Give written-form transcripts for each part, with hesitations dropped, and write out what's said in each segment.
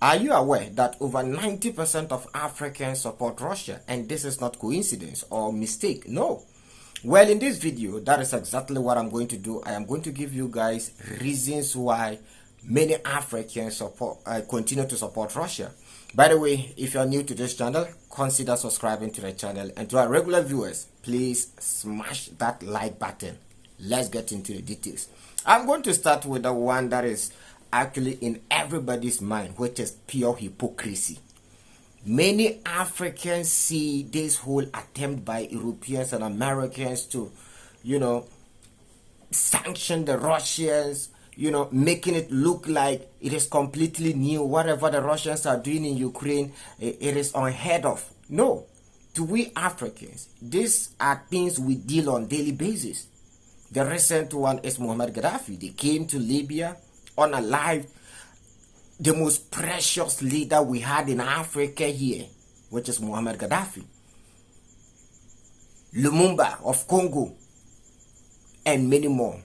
Are you aware that over 90% of Africans support Russia? And this is not coincidence or mistake. No. Well, in this video, that is exactly what I'm going to do. I am going to give you guys reasons why many Africans continue to support Russia. By the way, if you are new to this channel, consider subscribing to the channel. And to our regular viewers, please smash that like button. Let's get into the details. I'm going to start with the one that is actually in everybody's mind, which is pure hypocrisy. Many Africans see this whole attempt by Europeans and Americans to, sanction the Russians, making it look like it is completely new. Whatever the Russians are doing in Ukraine, it is unheard of. No. To we Africans, these are things we deal on daily basis. The recent one is Muammar Gaddafi. They came to Libya, unalived the most precious leader we had in Africa here, which is Muammar Gaddafi. Lumumba of Congo, and many more.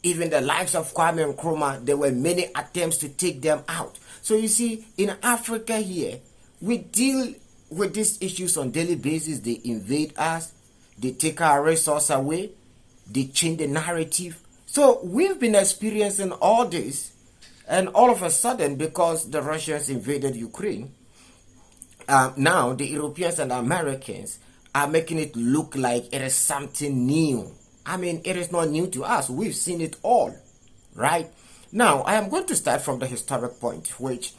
Even the lives of Kwame Nkrumah, there were many attempts to take them out. So you see, in Africa here, we deal with these issues on daily basis. They invade us, they take our resources away, they change the narrative. So we've been experiencing all this, and all of a sudden, because the Russians invaded Ukraine, now the Europeans and the Americans are making it look like it is something new. I mean, it is not new to us. We've seen it all, right? Now, I am going to start from the historic point, which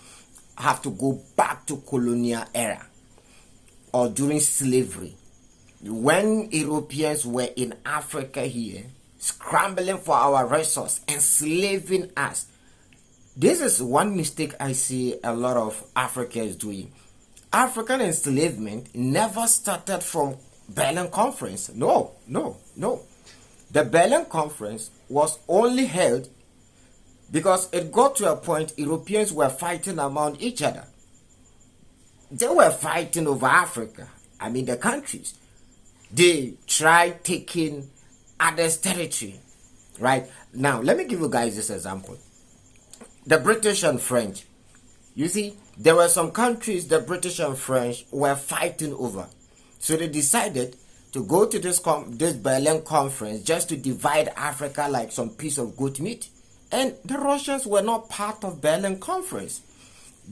have to go back to colonial era or during slavery. When Europeans were in Africa here, scrambling for our resources, enslaving us. This is one mistake I see a lot of Africans doing. African enslavement never started from Berlin Conference. No. The Berlin Conference was only held because it got to a point Europeans were fighting among each other. They were fighting over Africa. I mean, the countries. They tried taking others' territory, right? Now, let me give you guys this example. The British and French. You see, there were some countries the British and French were fighting over. So they decided to go to this Berlin Conference just to divide Africa like some piece of goat meat. And the Russians were not part of Berlin Conference.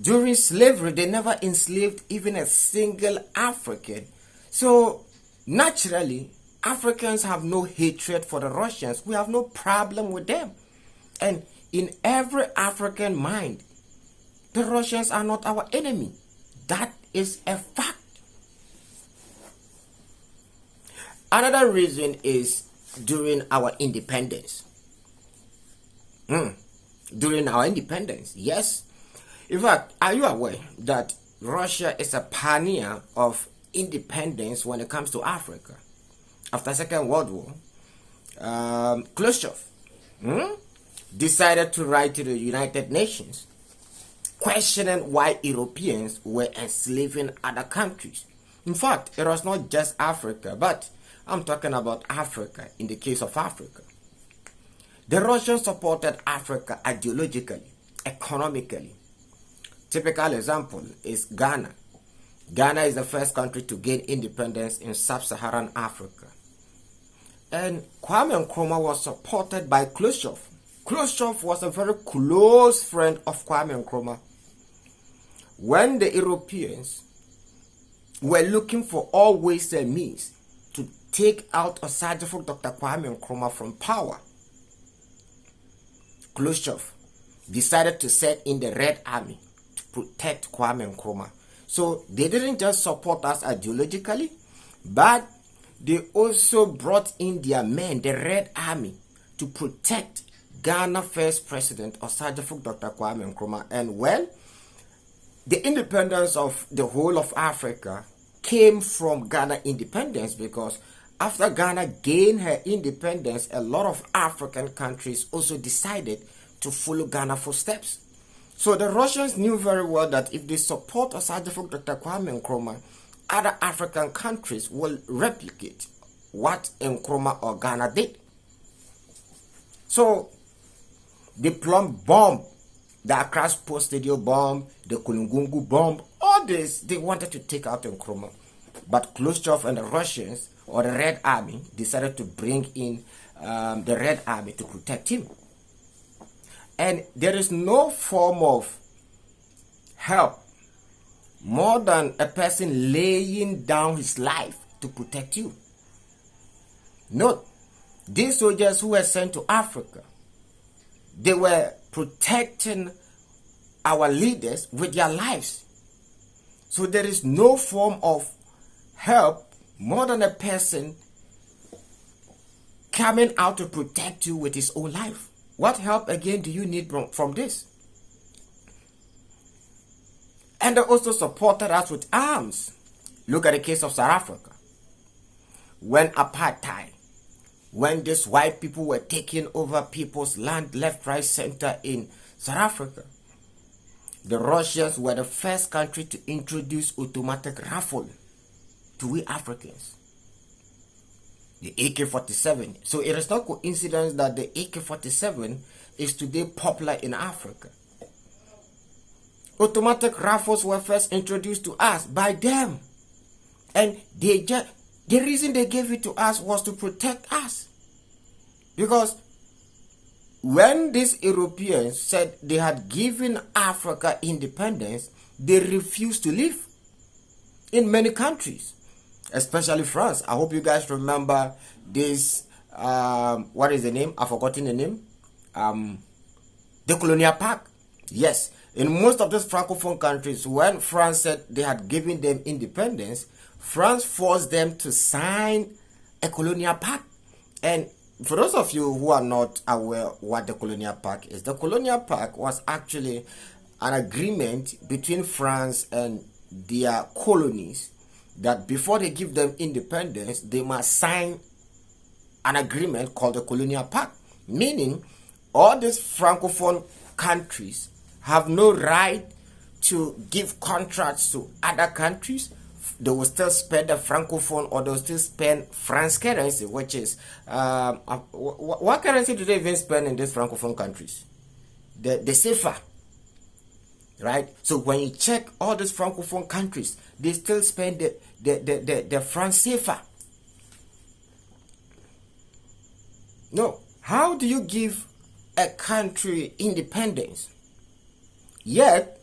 During slavery, they never enslaved even a single African. So, naturally, Africans have no hatred for the Russians. We have no problem with them. And in every African mind, the Russians are not our enemy. That is a fact. Another reason is during our independence. During our independence, yes. In fact, are you aware that Russia is a pioneer of independence when it comes to Africa? After Second World War, Khrushchev decided to write to the United Nations questioning why Europeans were enslaving other countries. In fact, it was not just Africa, but I'm talking about Africa in the case of Africa. The Russians supported Africa ideologically, economically. Typical example is Ghana. Ghana is the first country to gain independence in sub-Saharan Africa. And Kwame Nkrumah was supported by Khrushchev. Khrushchev was a very close friend of Kwame Nkrumah. When the Europeans were looking for all ways and means to take out Osagyefo Dr. Kwame Nkrumah from power, Khrushchev decided to set in the Red Army to protect Kwame Nkrumah. So they didn't just support us ideologically, but they also brought in their men, the Red Army, to protect Ghana first president Osagyefo Dr. Kwame Nkrumah. And well, the independence of the whole of Africa came from Ghana independence, because after Ghana gained her independence, a lot of African countries also decided to follow Ghana footsteps. So the Russians knew very well that if they support Osagyefo Dr. Kwame Nkrumah, other African countries will replicate what Nkrumah or Ghana did. So they plumb bomb the Accra Sports Stadium bomb, the Kulungungu bomb, all this, they wanted to take out Nkrumah. But Khrushchev and the Russians, or the Red Army, decided to bring in the Red Army to protect him. And there is no form of help more than a person laying down his life to protect you. Note, these soldiers who were sent to Africa, they were protecting our leaders with their lives. So there is no form of help more than a person coming out to protect you with his own life. What help again do you need from this? And they also supported us with arms. Look at the case of South Africa. When apartheid, when these white people were taking over people's land left, right, center in South Africa, the Russians were the first country to introduce automatic rifle to we Africans. The AK-47. So it is not coincidence that the AK-47 is today popular in Africa. Automatic rifles were first introduced to us by them. And the reason they gave it to us was to protect us. Because when these Europeans said they had given Africa independence, they refused to leave in many countries, especially France. I hope you guys remember this, what is the name? I've forgotten the name. The Colonial Pact. Yes, in most of those Francophone countries, when France said they had given them independence, France forced them to sign a Colonial Pact. And for those of you who are not aware what the Colonial Pact is, the Colonial Pact was actually an agreement between France and their colonies that before they give them independence, they must sign an agreement called the Colonial Pact, meaning all these Francophone countries have no right to give contracts to other countries. They will still spend the Francophone, or they'll still spend France currency, which is, what currency do they even spend in these Francophone countries? The CFA, right? So when you check all these Francophone countries, they still spend the France CFA. No, how do you give a country independence, yet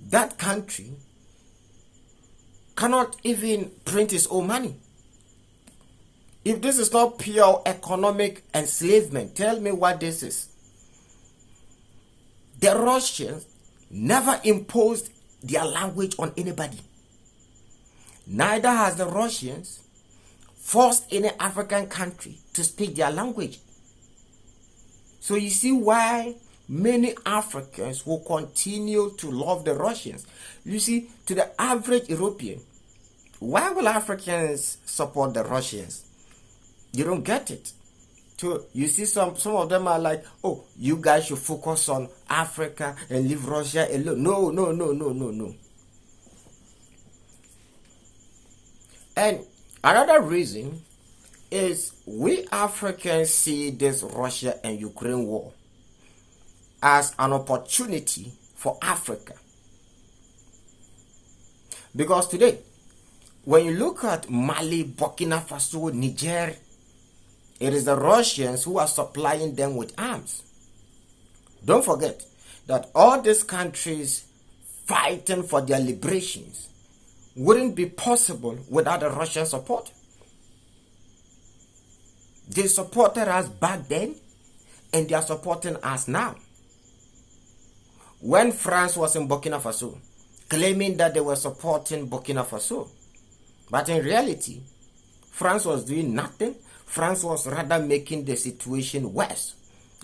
that country cannot even print its own money? If this is not pure economic enslavement, tell me what this is. The Russians never imposed their language on anybody. Neither has the Russians forced any African country to speak their language. So you see why many Africans will continue to love the Russians. You see, to the average European, why will Africans support the Russians? You don't get it. So you see some of them are like, oh, you guys should focus on Africa and leave Russia alone. No. And another reason is we Africans see this Russia and Ukraine war as an opportunity for Africa. Because today, when you look at Mali, Burkina Faso, Niger, it is the Russians who are supplying them with arms. Don't forget that all these countries fighting for their liberations wouldn't be possible without the Russian support. They supported us back then, and they are supporting us now. When France was in Burkina Faso, claiming that they were supporting Burkina Faso, but in reality, France was doing nothing. France was rather making the situation worse.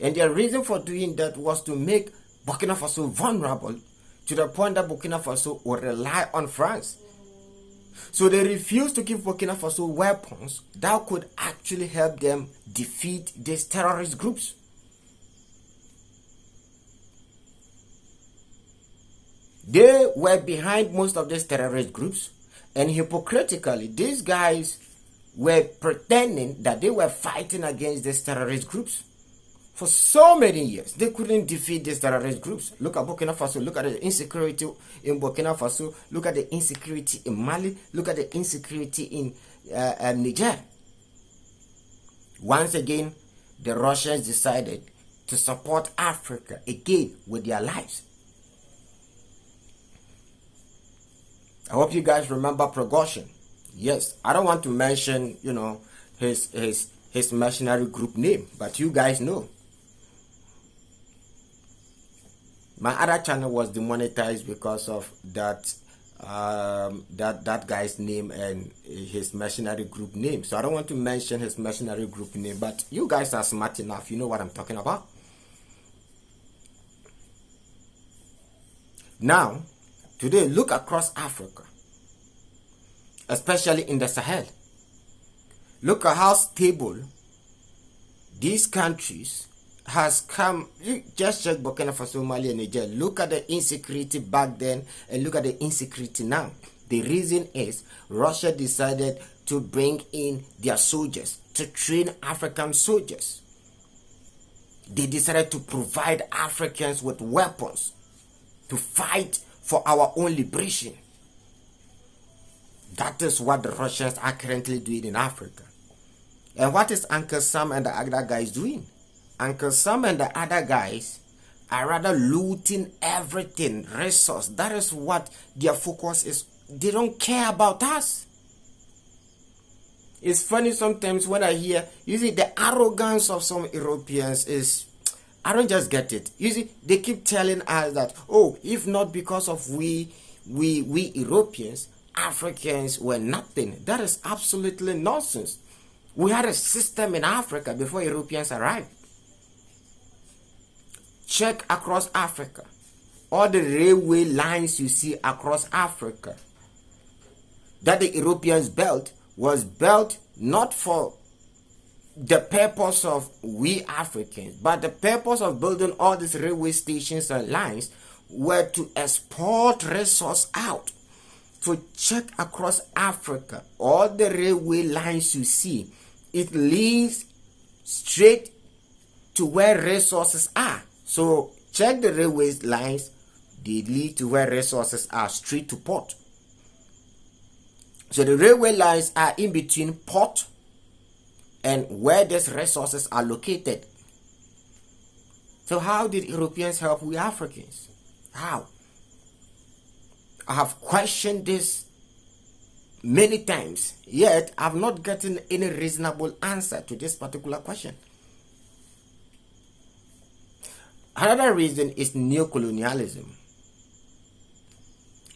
And their reason for doing that was to make Burkina Faso vulnerable to the point that Burkina Faso would rely on France. So they refused to give Burkina Faso weapons that could actually help them defeat these terrorist groups. They were behind most of these terrorist groups, and hypocritically, these guys were pretending that they were fighting against these terrorist groups. For so many years, they couldn't defeat these terrorist groups. Look at Burkina Faso. Look at the insecurity in Burkina Faso. Look at the insecurity in Mali. Look at the insecurity in Niger. Once again, the Russians decided to support Africa again with their lives. I hope you guys remember Prigozhin. Yes, I don't want to mention, his mercenary group name, but you guys know. My other channel was demonetized because of that that guy's name and his mercenary group name. So I don't want to mention his mercenary group name, but you guys are smart enough. You know what I'm talking about. Now, today, look across Africa, especially in the Sahel. Look at how stable these countries has come. You just check Burkina Faso, Mali, and Niger. Look at the insecurity back then and look at the insecurity now. The reason is Russia decided to bring in their soldiers, to train African soldiers. They decided to provide Africans with weapons to fight for our own liberation. That is what the Russians are currently doing in Africa. And what is Uncle Sam and the other guys doing? Uncle Sam and the other guys are rather looting everything, resource. That is what their focus is. They don't care about us. It's funny sometimes when I hear, you see, the arrogance of some Europeans is, I don't just get it. You see, they keep telling us that, oh, if not because of we Europeans, Africans were nothing. That is absolutely nonsense. We had a system in Africa before Europeans arrived. Check across Africa. All the railway lines you see across Africa that the Europeans built was built not for the purpose of we Africans, but the purpose of building all these railway stations and lines were to export resource out. So check across Africa, all the railway lines you see, it leads straight to where resources are. So check the railway lines, they lead to where resources are, straight to port. So the railway lines are in between port and where these resources are located. So how did Europeans help we Africans? How? I have questioned this many times, yet I've not gotten any reasonable answer to this particular question. Another reason is neocolonialism.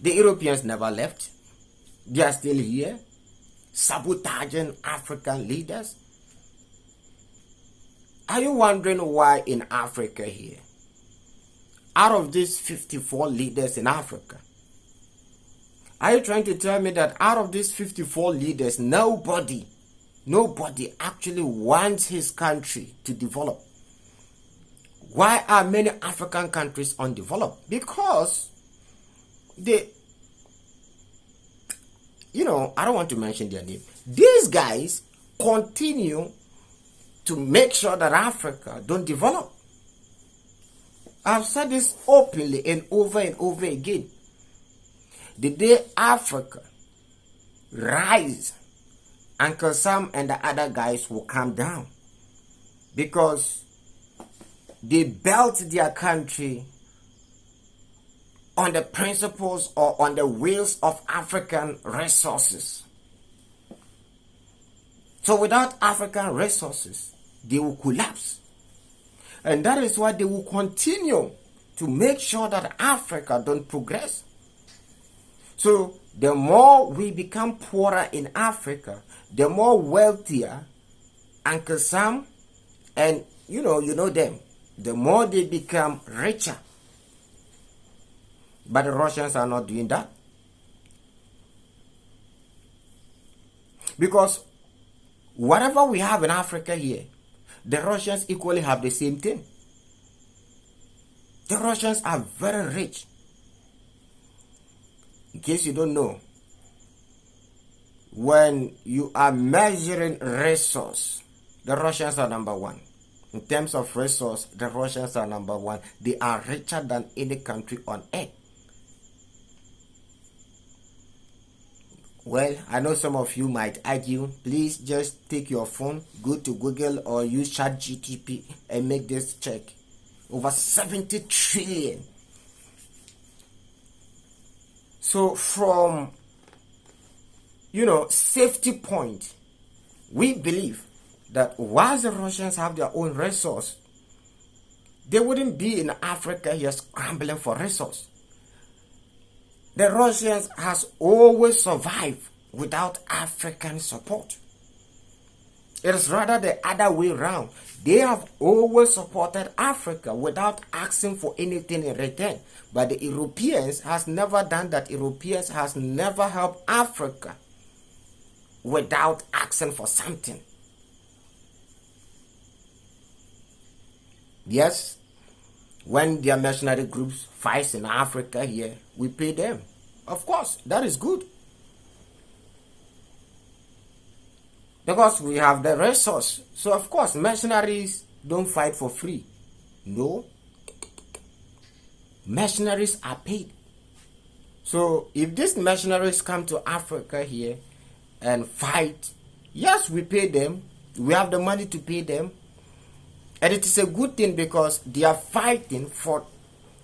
The Europeans never left. They are still here, sabotaging African leaders. Are you wondering why in Africa here, out of these 54 leaders in Africa, are you trying to tell me that out of these 54 leaders, nobody actually wants his country to develop? Why are many African countries undeveloped? Because they, I don't want to mention their name. These guys continue to make sure that Africa don't develop. I've said this openly and over again. The day Africa rise, Uncle Sam and the other guys will come down, because they built their country on the principles or on the wheels of African resources. So without African resources, they will collapse. And that is why they will continue to make sure that Africa don't progress. So the more we become poorer in Africa, the more wealthier Uncle Sam and you know them, the more they become richer. But the Russians are not doing that. Because whatever we have in Africa here, the Russians equally have the same thing. The Russians are very rich. In case you don't know, when you are measuring resource, the Russians are number one. In terms of resource, the Russians are number one. They are richer than any country on earth. Well, I know some of you might argue. Please just take your phone, go to Google or use ChatGPT and make this check. Over 70 trillion. So from, safety point, we believe that while the Russians have their own resource, they wouldn't be in Africa here scrambling for resource. The Russians has always survived without African support. It is rather the other way around. They have always supported Africa without asking for anything in return. But the Europeans has never done that. Europeans has never helped Africa without asking for something. Yes, when their mercenary groups fight in Africa here, we pay them. Of course, that is good. Because we have the resource. So of course, mercenaries don't fight for free. No. Mercenaries are paid. So if these mercenaries come to Africa here and fight, yes, we pay them. We have the money to pay them. And it is a good thing because they are fighting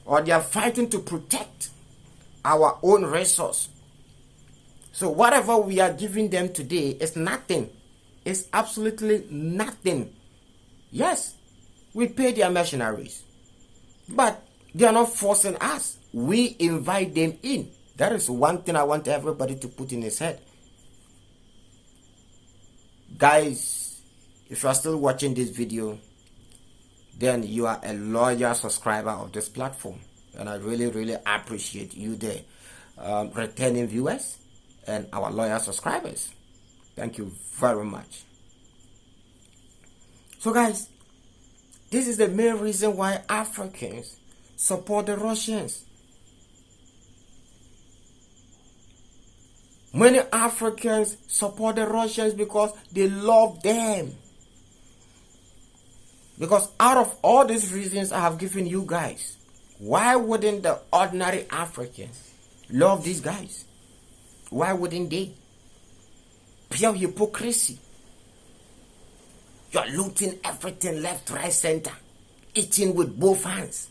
to protect our own resource. So whatever we are giving them today is nothing. It's absolutely nothing. Yes, we pay their mercenaries. But they are not forcing us. We invite them in. That is one thing I want everybody to put in his head. Guys, if you are still watching this video, then you are a loyal subscriber of this platform. And I really, really appreciate you there. Returning viewers and our loyal subscribers. Thank you very much. So guys, this is the main reason why Africans support the Russians. Many Africans support the Russians because they love them. Because out of all these reasons I have given you guys, why wouldn't the ordinary Africans love these guys? Why wouldn't they? Pure hypocrisy. You're looting everything left, right, center. Eating with both hands.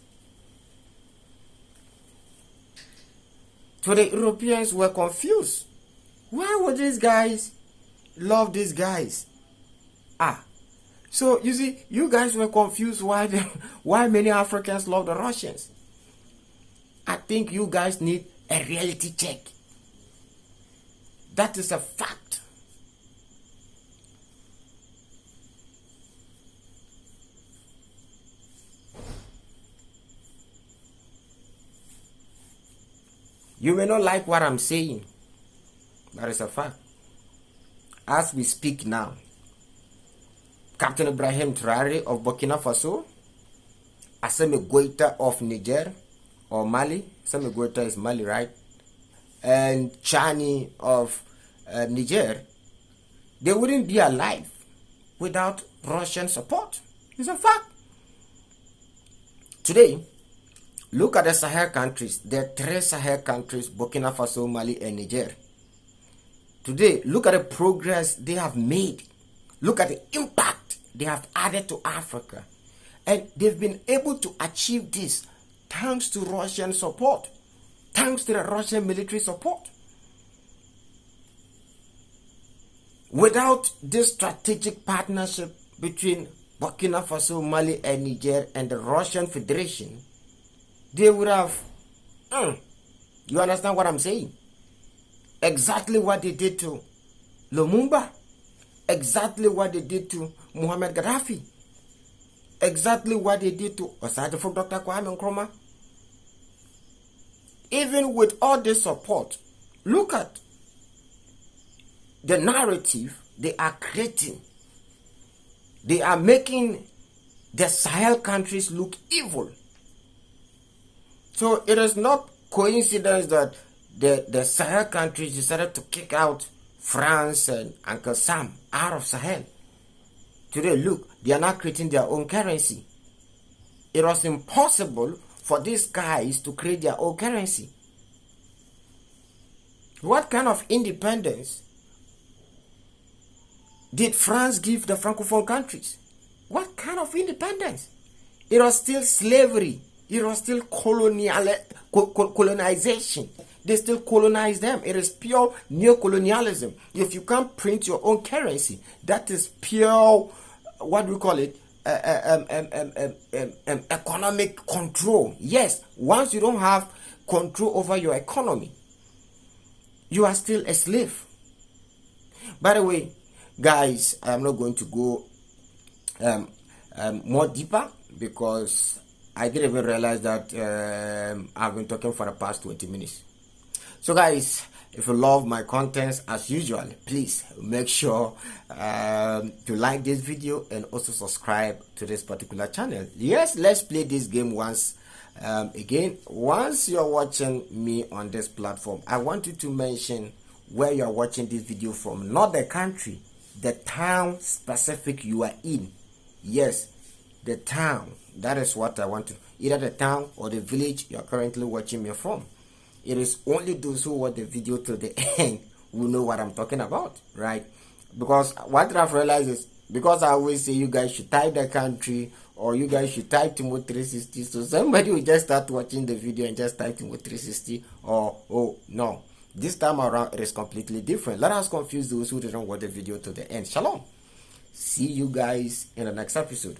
So the Europeans were confused. Why would these guys love these guys? So you see, you guys were confused why many Africans love the Russians. I think you guys need a reality check. That is a fact. You may not like what I'm saying. That is a fact. As we speak now, Captain Ibrahim Traore of Burkina Faso, Assimi Goïta of Niger or Mali, Assimi Goïta is Mali, right? And Chani of Niger, they wouldn't be alive without Russian support. It's a fact. Today, look at the Sahel countries. There are 3 Sahel countries, Burkina Faso, Mali, and Niger. Today, look at the progress they have made. Look at the impact they have added to Africa. And they've been able to achieve this thanks to Russian support. Thanks to the Russian military support. Without this strategic partnership between Burkina Faso, Mali, and Niger and the Russian Federation, they would have, you understand what I'm saying? Exactly what they did to Lumumba. Exactly what they did to Muhammad Gaddafi. Exactly what they did to Osadefo Dr. Kwame Nkrumah. Even with all this support, look at the narrative they are creating. They are making the Sahel countries look evil. So it is not coincidence that the Sahel countries decided to kick out France and Uncle Sam out of Sahel. Today, look, they are now creating their own currency. It was impossible for these guys to create their own currency. What kind of independence did France give the Francophone countries? What kind of independence? It was still slavery. It was still colonization. They still colonize them. It is pure neocolonialism. If you can't print your own currency, that is pure, what do we call it? Economic control. Yes, once you don't have control over your economy, you are still a slave. By the way, guys, I'm not going to go more deeper because I didn't even realize that I've been talking for the past 20 minutes. So guys, if you love my contents as usual, please make sure to like this video and also subscribe to this particular channel. Yes, let's play this game once again. Once you're watching me on this platform, I want you to mention where you're watching this video from, not the country, the town specific you are in. Yes, the town. That is what I want to, either the town or the village you're currently watching me from. It is only those who watch the video to the end who know what I'm talking about, right? Because what I've realized is, because I always say you guys should type the country or you guys should type Timo 360, so somebody will just start watching the video and just type Timo 360, or oh no, this time around it is completely different. Let us confuse those who didn't watch the video to the end. Shalom. See you guys in the next episode.